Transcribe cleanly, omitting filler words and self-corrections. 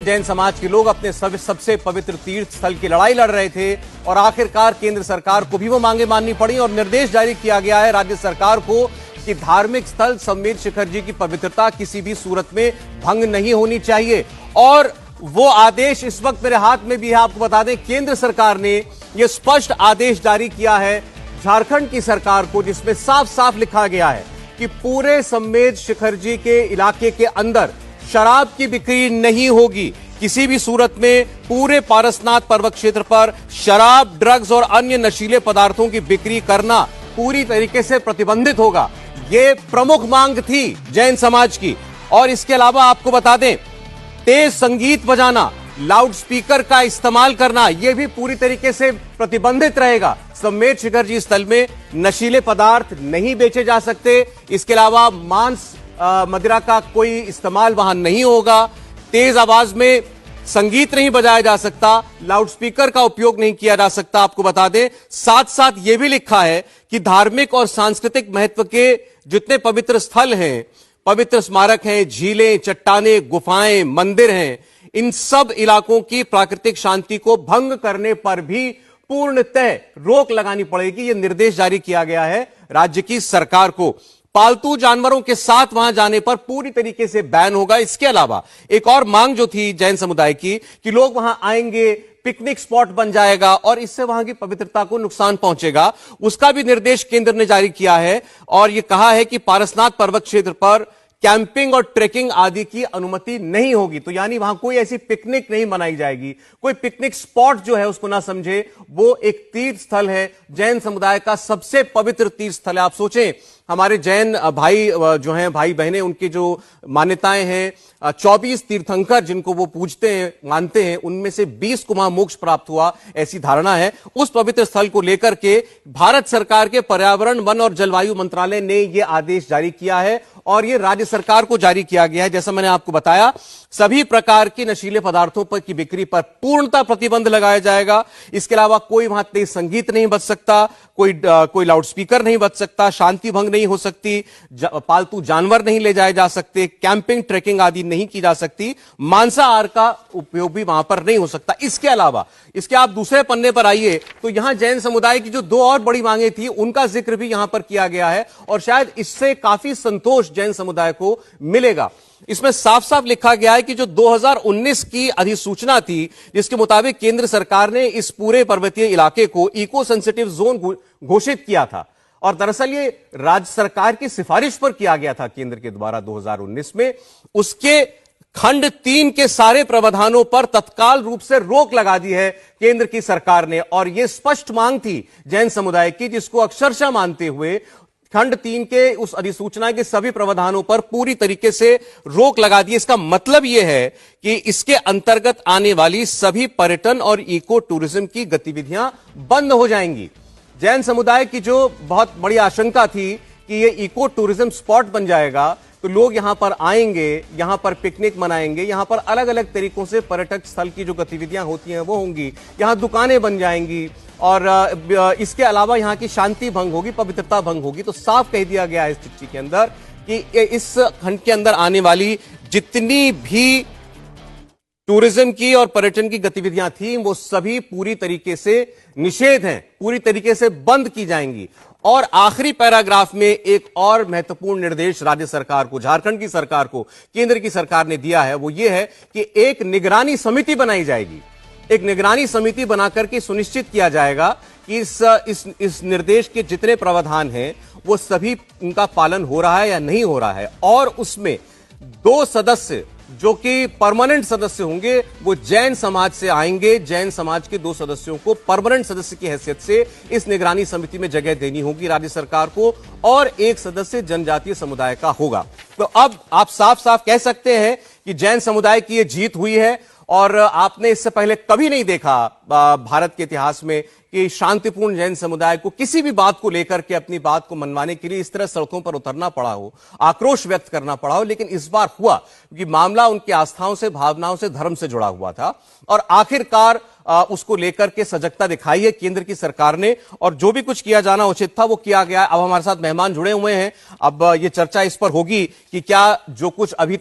जैन समाज के लोग अपने सबसे पवित्र तीर्थ स्थल की लड़ाई लड़ रहे थे और आखिरकार केंद्र सरकार को भी वो मांगे माननी पड़ी और निर्देश जारी किया गया है राज्य सरकार को कि धार्मिक स्थल सम्मेद शिखर जी की पवित्रता किसी भी सूरत में भंग नहीं होनी चाहिए। और वो आदेश इस वक्त मेरे हाथ में भी है। आपको बता दें, केंद्र सरकार ने यह स्पष्ट आदेश जारी किया है झारखंड की सरकार को, जिसमें साफ साफ लिखा गया है कि पूरे सम्मेद शिखर जी के इलाके के अंदर शराब की बिक्री नहीं होगी। किसी भी सूरत में पूरे पारसनाथ पर्वत क्षेत्र पर शराब, ड्रग्स और अन्य नशीले पदार्थों की बिक्री करना पूरी तरीके से प्रतिबंधित होगा। यह प्रमुख मांग थी जैन समाज की। और इसके अलावा आपको बता दें, तेज संगीत बजाना, लाउड स्पीकर का इस्तेमाल करना, यह भी पूरी तरीके से प्रतिबंधित रहेगा। सम्मेद शिखर जी स्थल में नशीले पदार्थ नहीं बेचे जा सकते। इसके अलावा मांस मदिरा का कोई इस्तेमाल वहां नहीं होगा। तेज आवाज में संगीत नहीं बजाया जा सकता, लाउड स्पीकर का उपयोग नहीं किया जा सकता। आपको बता दें, साथ साथ यह भी लिखा है कि धार्मिक और सांस्कृतिक महत्व के जितने पवित्र स्थल हैं, पवित्र स्मारक हैं, झीलें, चट्टानें, गुफाएं, मंदिर हैं, इन सब इलाकों की प्राकृतिक शांति को भंग करने पर भी पूर्णतः रोक लगानी पड़ेगी। यह निर्देश जारी किया गया है राज्य की सरकार को। पालतू जानवरों के साथ वहां जाने पर पूरी तरीके से बैन होगा। इसके अलावा एक और मांग जो थी जैन समुदाय की कि लोग वहां आएंगे, पिकनिक स्पॉट बन जाएगा और इससे वहां की पवित्रता को नुकसान पहुंचेगा, उसका भी निर्देश केंद्र ने जारी किया है। और यह कहा है कि पारसनाथ पर्वत क्षेत्र पर कैंपिंग और ट्रेकिंग आदि की अनुमति नहीं होगी। तो यानी वहां कोई ऐसी पिकनिक नहीं मनाई जाएगी। कोई पिकनिक स्पॉट जो है उसको ना समझे, वो एक तीर्थ स्थल है, जैन समुदाय का सबसे पवित्र तीर्थ स्थल है। आप सोचें, हमारे जैन भाई जो हैं, भाई बहनें, उनकी जो मान्यताएं हैं, 24 तीर्थंकर जिनको वो पूजते हैं, मानते हैं, उनमें से 20 को वहां मोक्ष प्राप्त हुआ, ऐसी धारणा है। उस पवित्र स्थल को लेकर के भारत सरकार के पर्यावरण, वन और जलवायु मंत्रालय ने यह आदेश जारी किया है और यह राज्य सरकार को जारी किया गया है। जैसा मैंने आपको बताया, सभी प्रकार की नशीले पदार्थों पर की बिक्री पर पूर्णतः प्रतिबंध लगाया जाएगा। इसके अलावा कोई वहां तेज संगीत नहीं बज सकता, कोई लाउड स्पीकर नहीं बज सकता, शांति भंग नहीं हो सकती, पालतू जानवर नहीं ले जाए जा सकते, कैंपिंग, ट्रेकिंग आदि नहीं की जा सकती, मांसाहार का उपयोग भी वहां पर नहीं हो सकता। इसके अलावा इसके आप दूसरे पन्ने पर आइए तो यहां जैन समुदाय की जो दो और बड़ी मांगे थी उनका जिक्र भी यहां पर किया गया है और शायद इससे काफी संतोष जैन समुदाय को मिलेगा। इसमें साफ साफ लिखा गया है कि जो 2019 की अधिसूचना थी, जिसके मुताबिक केंद्र सरकार ने इस पूरे पर्वतीय इलाके को इको सेंसिटिव जोन घोषित किया था और दरअसल ये राज्य सरकार की सिफारिश पर किया गया था केंद्र के द्वारा 2019 में, उसके खंड 3 के सारे प्रावधानों पर तत्काल रूप से रोक लगा दी है केंद्र की सरकार ने। और यह स्पष्ट मांग थी जैन समुदाय की, जिसको अक्षरशः मानते हुए खंड 3 के उस अधिसूचना के सभी प्रावधानों पर पूरी तरीके से रोक लगा दी। इसका मतलब यह है कि इसके अंतर्गत आने वाली सभी पर्यटन और इको टूरिज्म की गतिविधियां बंद हो जाएंगी। जैन समुदाय की जो बहुत बड़ी आशंका थी कि यह इको टूरिज्म स्पॉट बन जाएगा तो लोग यहां पर आएंगे, यहां पर पिकनिक मनाएंगे, यहां पर अलग अलग तरीकों से पर्यटक स्थल की जो गतिविधियां होती हैं वो होंगी, यहां दुकानें बन जाएंगी और इसके अलावा यहां की शांति भंग होगी, पवित्रता भंग होगी। तो साफ कह दिया गया है इस चिट्ठी के अंदर कि इस खंड के अंदर आने वाली जितनी भी टूरिज्म की और पर्यटन की गतिविधियां थी वो सभी पूरी तरीके से निषेध हैं, पूरी तरीके से बंद की जाएंगी। और आखिरी पैराग्राफ में एक और महत्वपूर्ण निर्देश राज्य सरकार को, झारखंड की सरकार को केंद्र की सरकार ने दिया है, वो ये है कि एक निगरानी समिति बनाई जाएगी। एक निगरानी समिति बनाकर के सुनिश्चित किया जाएगा कि इस निर्देश के जितने प्रावधान हैं वो सभी उनका पालन हो रहा है या नहीं हो रहा है। और उसमें 2 सदस्य जो कि परमानेंट सदस्य होंगे वो जैन समाज से आएंगे। जैन समाज के 2 सदस्यों को परमानेंट सदस्य की हैसियत से इस निगरानी समिति में जगह देनी होगी राज्य सरकार को और 1 सदस्य जनजातीय समुदाय का होगा। तो अब आप साफ साफ कह सकते हैं कि जैन समुदाय की यह जीत हुई है और आपने इससे पहले कभी नहीं देखा भारत के इतिहास में कि शांतिपूर्ण जैन समुदाय को किसी भी बात को लेकर के अपनी बात को मनवाने के लिए इस तरह सड़कों पर उतरना पड़ा हो, आक्रोश व्यक्त करना पड़ा हो। लेकिन इस बार हुआ क्योंकि मामला उनकी आस्थाओं से, भावनाओं से, धर्म से जुड़ा हुआ था और आखिरकार उसको लेकर के सजगता दिखाई है केंद्र की सरकार ने और जो भी कुछ किया जाना उचित था वो किया गया। अब हमारे साथ मेहमान जुड़े हुए हैं, अब ये चर्चा इस पर होगी कि क्या जो कुछ अभी